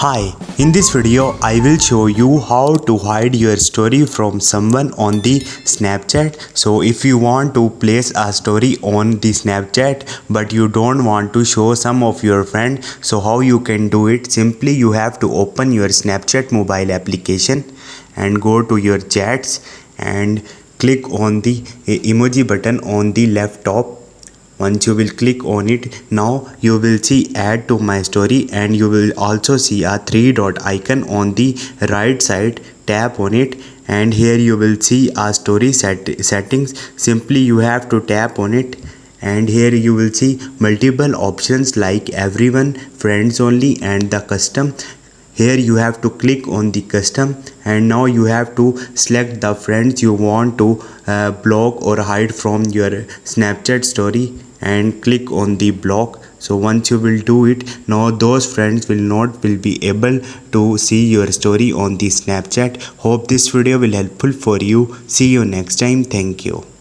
Hi, in this video I will show you how to hide your story from someone on the Snapchat. So if you want to place a story on the Snapchat but you don't want to show some of your friends, so how you can do it? Simply you have to open your Snapchat mobile application and go to your chats and click on the emoji button on the left top. Once you will click on it, now you will see add to my story and you will also see a three dot icon on the right side. Tap on it and here you will see a story settings. Simply you have to tap on it and here you will see multiple options like everyone, friends only and the custom. Here you have to click on the custom and now you have to select the friends you want to block or hide from your Snapchat story and click on the block. So once you will do it, now those friends will be able to see your story on the Snapchat. Hope this video will helpful for you. See you next time. Thank you.